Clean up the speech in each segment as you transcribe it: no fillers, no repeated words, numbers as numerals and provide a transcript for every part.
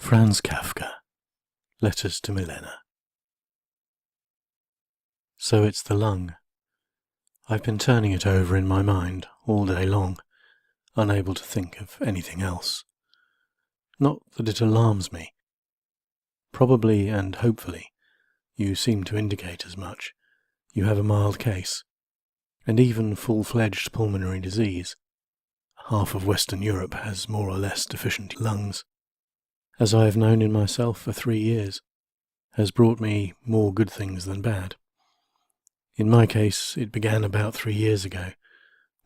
Franz Kafka Letters to Milena. So it's the lung. I've been turning it over in my mind all day long, unable to think of anything else. Not that it alarms me. Probably and hopefully, you seem to indicate as much. You have a mild case, and even full-fledged pulmonary disease. Half of Western Europe has more or less deficient lungs. As I have known in myself for 3 years, has brought me more good things than bad. In my case, it began about 3 years ago,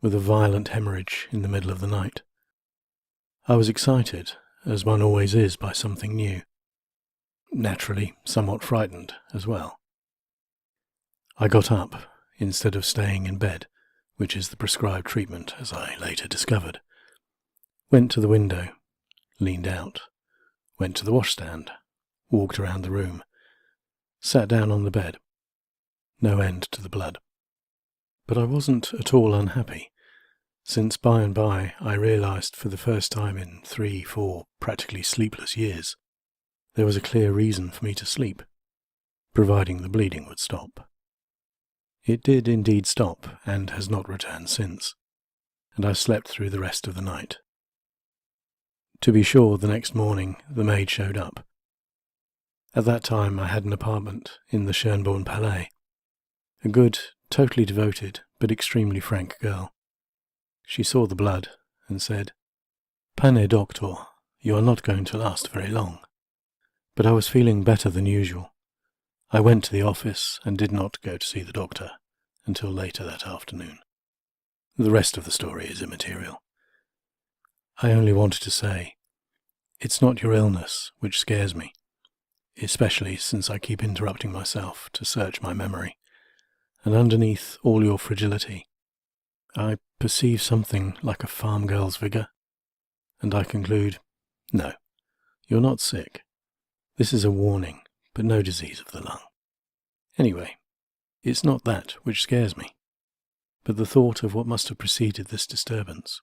with a violent hemorrhage in the middle of the night. I was excited, as one always is by something new. Naturally, somewhat frightened as well. I got up, instead of staying in bed, which is the prescribed treatment, as I later discovered. Went to the window, leaned out, went to the washstand, walked around the room, sat down on the bed. No end to the blood. But I wasn't at all unhappy, since by and by I realized for the first time in 3-4 practically sleepless years, there was a clear reason for me to sleep, providing the bleeding would stop. It did indeed stop, and has not returned since, and I slept through the rest of the night. To be sure, the next morning the maid showed up. At that time I had an apartment in the Schönborn Palais. A good, totally devoted, but extremely frank girl. She saw the blood, and said, "Pane doctor, you are not going to last very long." But I was feeling better than usual. I went to the office, and did not go to see the doctor until later that afternoon. The rest of the story is immaterial. I only wanted to say, it's not your illness which scares me, especially since I keep interrupting myself to search my memory, and underneath all your fragility, I perceive something like a farm girl's vigour, and I conclude, no, you're not sick. This is a warning, but no disease of the lung. Anyway, it's not that which scares me, but the thought of what must have preceded this disturbance.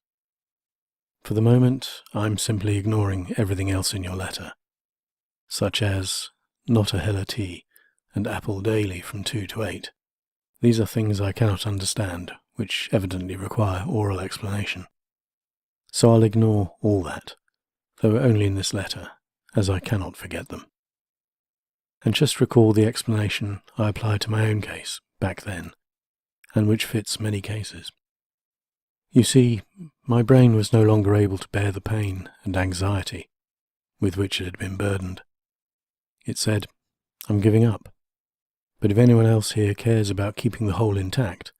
For the moment, I'm simply ignoring everything else in your letter, such as not a hella tea and apple daily from 2 to 8. These are things I cannot understand, which evidently require oral explanation. So I'll ignore all that, though only in this letter, as I cannot forget them. And just recall the explanation I applied to my own case back then, and which fits many cases. You see, my brain was no longer able to bear the pain and anxiety with which it had been burdened. It said, "I'm giving up. But if anyone else here cares about keeping the whole intact,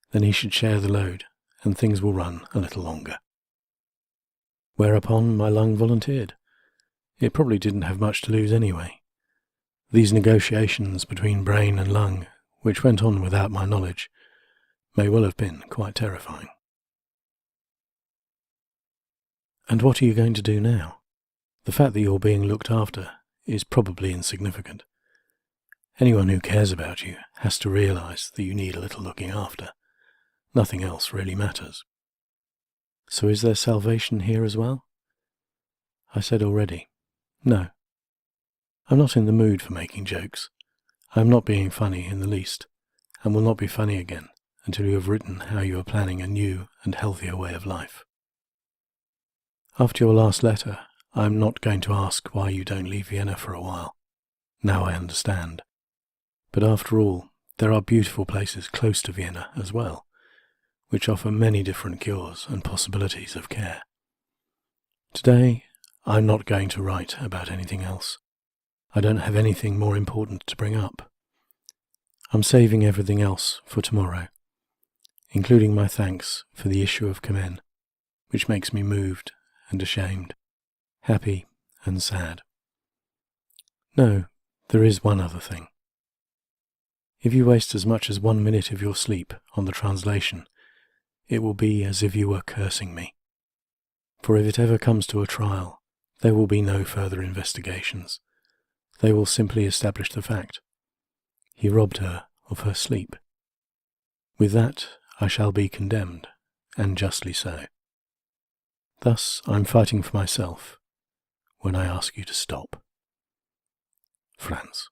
then he should share the load, and things will run a little longer." Whereupon my lung volunteered. It probably didn't have much to lose anyway. These negotiations between brain and lung, which went on without my knowledge, may well have been quite terrifying. And what are you going to do now? The fact that you're being looked after is probably insignificant. Anyone who cares about you has to realize that you need a little looking after. Nothing else really matters. So is there salvation here as well? I said already, no. I'm not in the mood for making jokes. I am not being funny in the least, and will not be funny again until you have written how you are planning a new and healthier way of life. After your last letter, I am not going to ask why you don't leave Vienna for a while. Now I understand. But after all, there are beautiful places close to Vienna as well, which offer many different cures and possibilities of care. Today, I'm not going to write about anything else. I don't have anything more important to bring up. I'm saving everything else for tomorrow, including my thanks for the issue of Commen, which makes me moved and ashamed, happy and sad. No, there is one other thing. If you waste as much as 1 minute of your sleep on the translation, it will be as if you were cursing me. For if it ever comes to a trial, there will be no further investigations. They will simply establish the fact. He robbed her of her sleep. With that, I shall be condemned, and justly so. Thus I'm fighting for myself, when I ask you to stop. Franz.